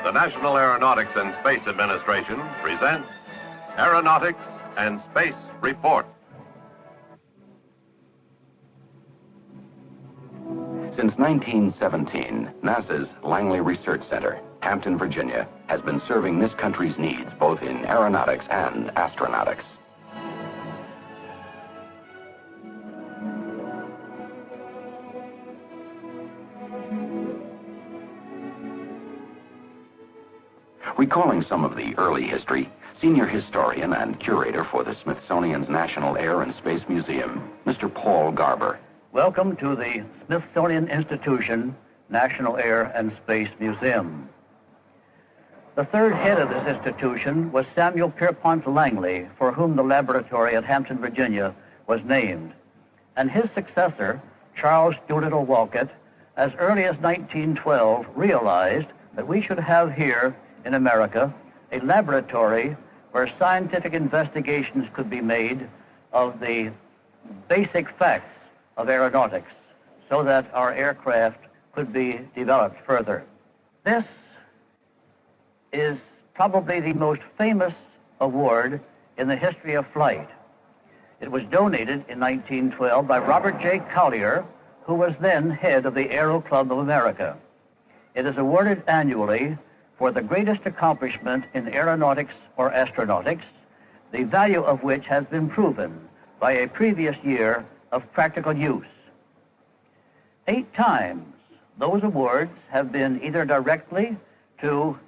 The National Aeronautics and Space Administration presents Aeronautics and Space Report. Since 1917, NASA's Langley Research Center, Hampton, Virginia, has been serving this country's needs both in aeronautics and astronautics. Recalling some of the early history, senior historian and curator for the Smithsonian's National Air and Space Museum, Mr. Paul Garber. Welcome to the Smithsonian Institution National Air and Space Museum. The third head of this institution was Samuel Pierpont Langley, for whom the laboratory at Hampton, Virginia was named. And his successor, Charles Doolittle Walcott, as early as 1912 realized that we should have here in America a laboratory where scientific investigations could be made of the basic facts of aeronautics so that our aircraft could be developed further. This is probably the most famous award in the history of flight. It was donated in 1912 by Robert J. Collier, who was then head of the Aero Club of America. It is awarded annually for the greatest accomplishment in aeronautics or astronautics, the value of which has been proven by a previous year of practical use. 8 times those awards have been either directly to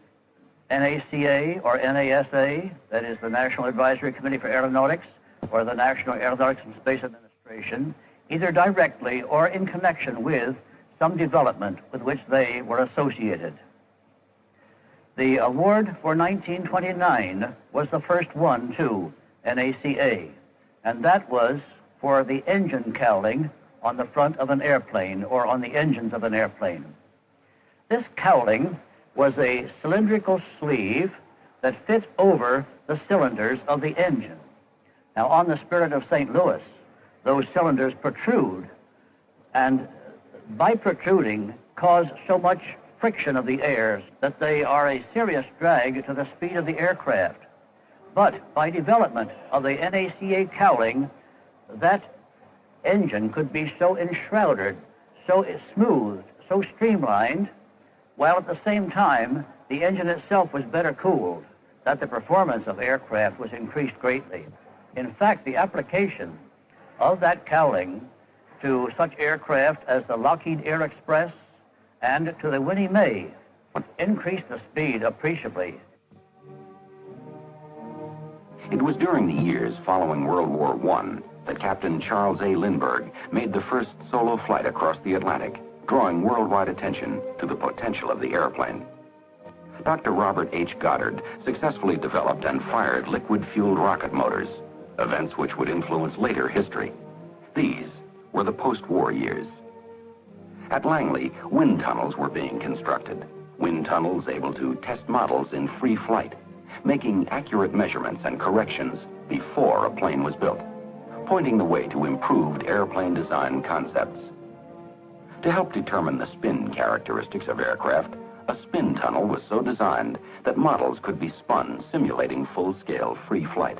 NACA or NASA, that is the National Advisory Committee for Aeronautics, or the National Aeronautics and Space Administration, either directly or in connection with some development with which they were associated. The award for 1929 was the first one to NACA, and that was for the engine cowling on the front of an airplane or on the engines of an airplane. This cowling was a cylindrical sleeve that fit over the cylinders of the engine. Now, on the Spirit of St. Louis, those cylinders protrude, and by protruding cause so much friction of the air that they are a serious drag to the speed of the aircraft. But by development of the NACA cowling, that engine could be so enshrouded, so smoothed, so streamlined, while at the same time the engine itself was better cooled, that the performance of aircraft was increased greatly. In fact, the application of that cowling to such aircraft as the Lockheed Air Express and to the Winnie Mae increased the speed appreciably. It was during the years following World War I that Captain Charles A. Lindbergh made the first solo flight across the Atlantic, drawing worldwide attention to the potential of the airplane. Dr. Robert H. Goddard successfully developed and fired liquid-fueled rocket motors, events which would influence later history. These were the post-war years. At Langley, wind tunnels were being constructed, wind tunnels able to test models in free flight, making accurate measurements and corrections before a plane was built, pointing the way to improved airplane design concepts. To help determine the spin characteristics of aircraft, a spin tunnel was so designed that models could be spun simulating full-scale free flight.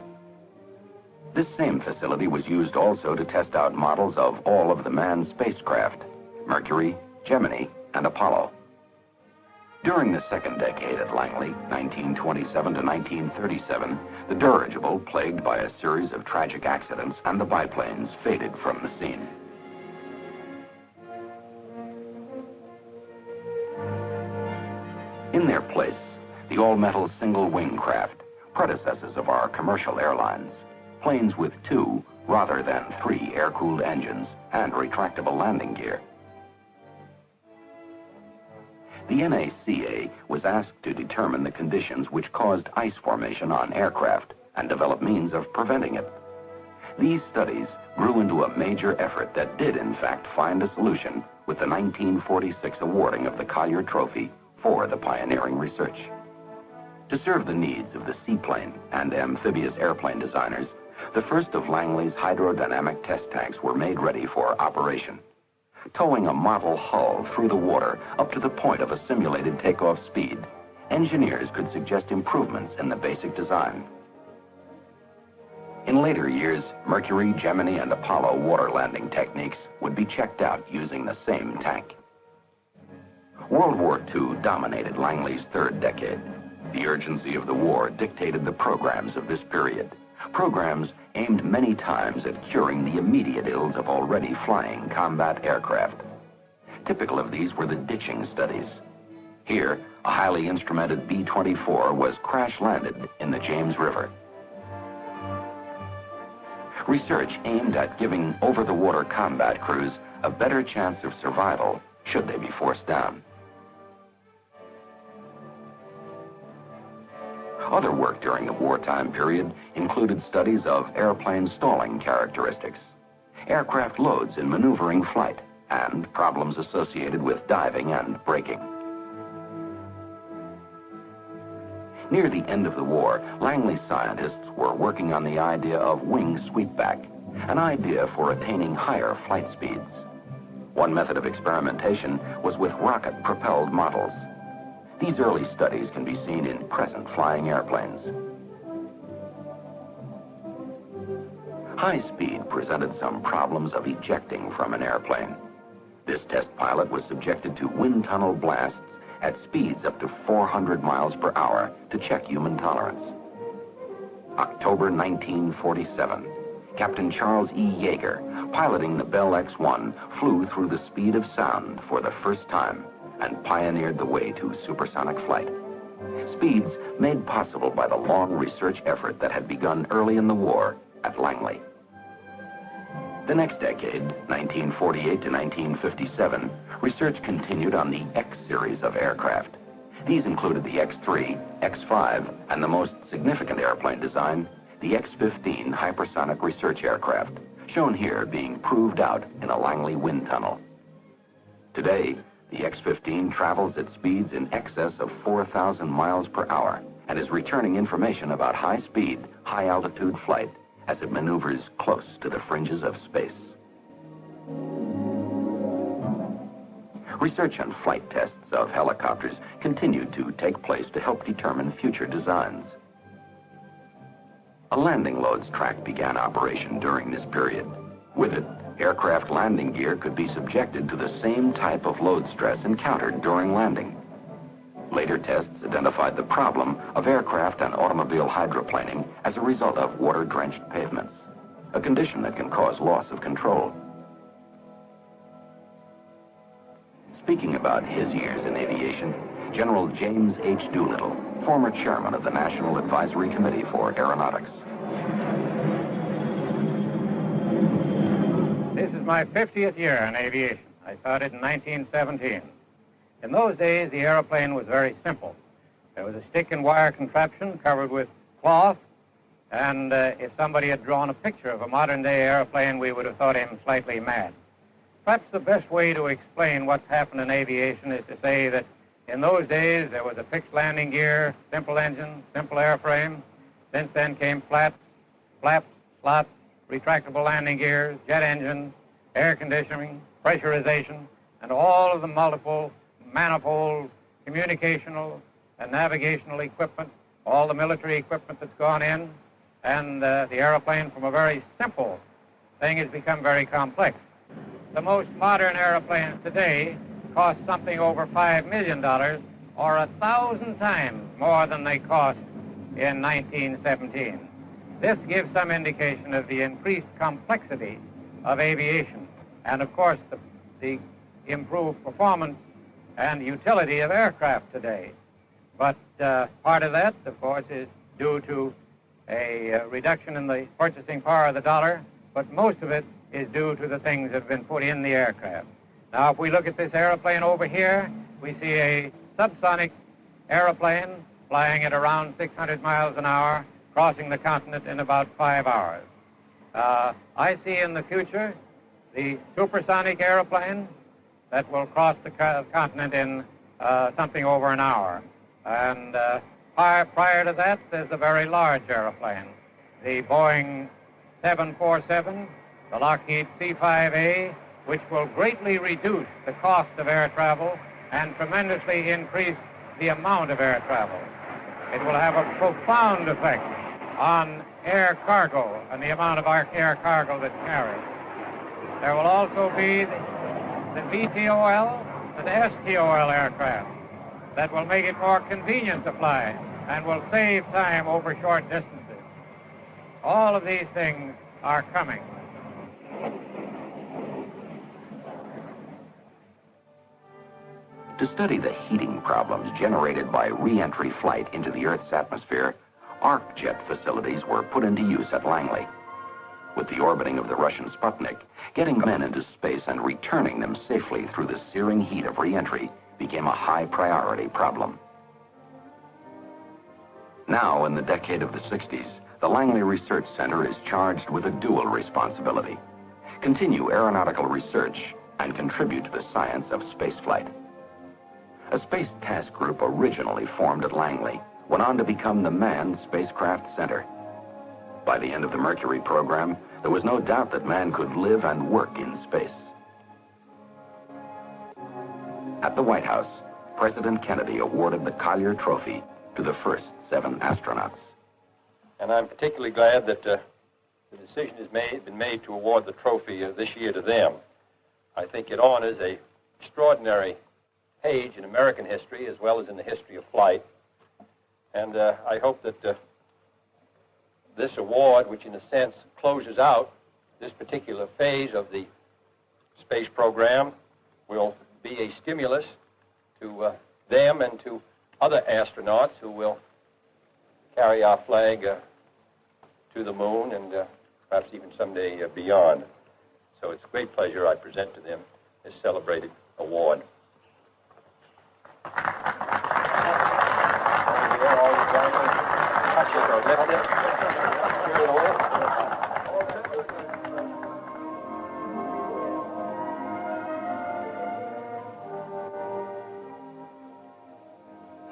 This same facility was used also to test out models of all of the manned spacecraft, Mercury, Gemini, and Apollo. During the second decade at Langley, 1927 to 1937, the dirigible, plagued by a series of tragic accidents, and the biplanes faded from the scene. In their place, the all-metal single-wing craft, predecessors of our commercial airlines, planes with 2 rather than 3 air-cooled engines and retractable landing gear. The NACA was asked to determine the conditions which caused ice formation on aircraft and develop means of preventing it. These studies grew into a major effort that did, in fact, find a solution with the 1946 awarding of the Collier Trophy for the pioneering research. To serve the needs of the seaplane and amphibious airplane designers, the first of Langley's hydrodynamic test tanks were made ready for operation. Towing a model hull through the water up to the point of a simulated takeoff speed, engineers could suggest improvements in the basic design. In later years, Mercury, Gemini, and Apollo water landing techniques would be checked out using the same tank. World War II dominated Langley's third decade. The urgency of the war dictated the programs of this period. Programs aimed many times at curing the immediate ills of already flying combat aircraft. Typical of these were the ditching studies. Here, a highly instrumented B-24 was crash-landed in the James River. Research aimed at giving over-the-water combat crews a better chance of survival should they be forced down. Other work during the wartime period included studies of airplane stalling characteristics, aircraft loads in maneuvering flight, and problems associated with diving and braking. Near the end of the war, Langley scientists were working on the idea of wing sweepback, an idea for attaining higher flight speeds. One method of experimentation was with rocket-propelled models. These early studies can be seen in present flying airplanes. High speed presented some problems of ejecting from an airplane. This test pilot was subjected to wind tunnel blasts at speeds up to 400 miles per hour to check human tolerance. October 1947, Captain Charles E. Yeager, piloting the Bell X-1, flew through the speed of sound for the first time and pioneered the way to supersonic flight. Speeds made possible by the long research effort that had begun early in the war at Langley. The next decade, 1948 to 1957, research continued on the X series of aircraft. These included the X-3, X-5, and the most significant airplane design, the X-15 hypersonic research aircraft, shown here being proved out in a Langley wind tunnel. Today, the X-15 travels at speeds in excess of 4,000 miles per hour and is returning information about high-speed, high-altitude flight as it maneuvers close to the fringes of space. Research and flight tests of helicopters continued to take place to help determine future designs. A landing loads track began operation during this period. With it, aircraft landing gear could be subjected to the same type of load stress encountered during landing. Later tests identified the problem of aircraft and automobile hydroplaning as a result of water-drenched pavements, a condition that can cause loss of control. Speaking about his years in aviation, General James H. Doolittle, former chairman of the National Advisory Committee for Aeronautics. This is my 50th year in aviation. I started in 1917. In those days, the airplane was very simple. There was a stick and wire contraption covered with cloth, and if somebody had drawn a picture of a modern-day airplane, we would have thought him slightly mad. Perhaps the best way to explain what's happened in aviation is to say that in those days, there was a fixed landing gear, simple engine, simple airframe. Since then came flaps, slots, retractable landing gears, jet engines, air conditioning, pressurization, and all of the multiple manifold communicational and navigational equipment, all the military equipment that's gone in, and the airplane from a very simple thing has become very complex. The most modern airplanes today cost something over $5 million, or 1,000 times more than they cost in 1917. This gives some indication of the increased complexity of aviation, and of course the improved performance and utility of aircraft today. But part of that, of course, is due to a reduction in the purchasing power of the dollar, but most of it is due to the things that have been put in the aircraft. Now, if we look at this airplane over here, we see a subsonic airplane flying at around 600 miles an hour, crossing the continent in about 5 hours. I see in the future the supersonic airplane that will cross the continent in something over an hour. And prior to that, there's a very large airplane, the Boeing 747, the Lockheed C-5A, which will greatly reduce the cost of air travel and tremendously increase the amount of air travel. It will have a profound effect on air cargo and the amount of air cargo that's carried. There will also be the VTOL and STOL aircraft that will make it more convenient to fly and will save time over short distances. All of these things are coming. To study the heating problems generated by re-entry flight into the Earth's atmosphere, arc jet facilities were put into use at Langley. With the orbiting of the Russian Sputnik, getting men into space and returning them safely through the searing heat of re-entry became a high priority problem. Now, in the decade of the 60s, the Langley Research Center is charged with a dual responsibility: continue aeronautical research and contribute to the science of spaceflight. A space task group originally formed at Langley went on to become the Manned Spacecraft Center. By the end of the Mercury program, there was no doubt that man could live and work in space. At the White House, President Kennedy awarded the Collier Trophy to the first 7 astronauts. And I'm particularly glad that the decision has been made to award the trophy this year to them. I think it honors an extraordinary page in American history as well as in the history of flight. And I hope that this award, which in a sense closes out this particular phase of the space program, will be a stimulus to them and to other astronauts who will carry our flag to the moon and perhaps even someday beyond. So it's a great pleasure I present to them this celebrated award.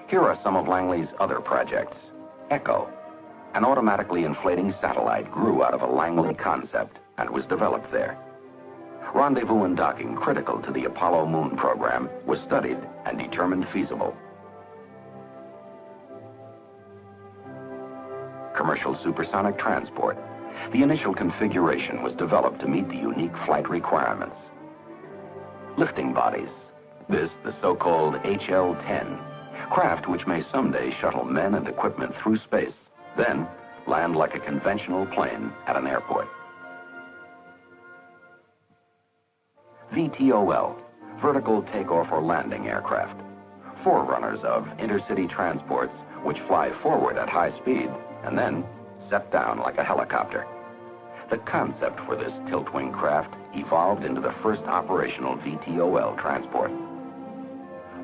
Here are some of Langley's other projects. Echo, an automatically inflating satellite, grew out of a Langley concept and was developed there. Rendezvous and docking, critical to the Apollo moon program, was studied and determined feasible. Commercial supersonic transport. The initial configuration was developed to meet the unique flight requirements. Lifting bodies. This, the so-called HL-10, craft which may someday shuttle men and equipment through space, then land like a conventional plane at an airport. VTOL, vertical takeoff or landing aircraft, forerunners of intercity transports which fly forward at high speed and then set down like a helicopter. The concept for this tilt-wing craft evolved into the first operational VTOL transport.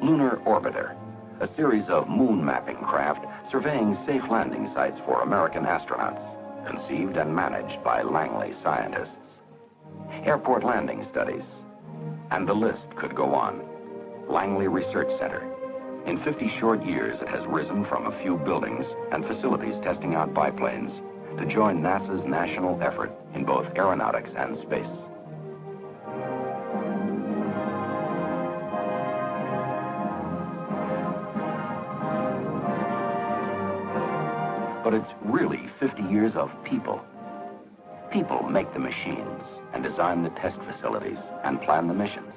Lunar Orbiter, a series of moon mapping craft surveying safe landing sites for American astronauts, conceived and managed by Langley scientists. Airport landing studies, and the list could go on. Langley Research Center. In 50 short years, it has risen from a few buildings and facilities testing out biplanes to join NASA's national effort in both aeronautics and space. But it's really 50 years of people. People make the machines and design the test facilities and plan the missions.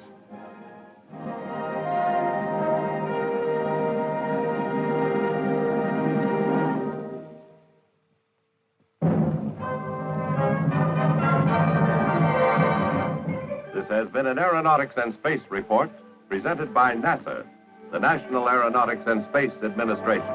This has been an Aeronautics and Space report presented by NASA, the National Aeronautics and Space Administration.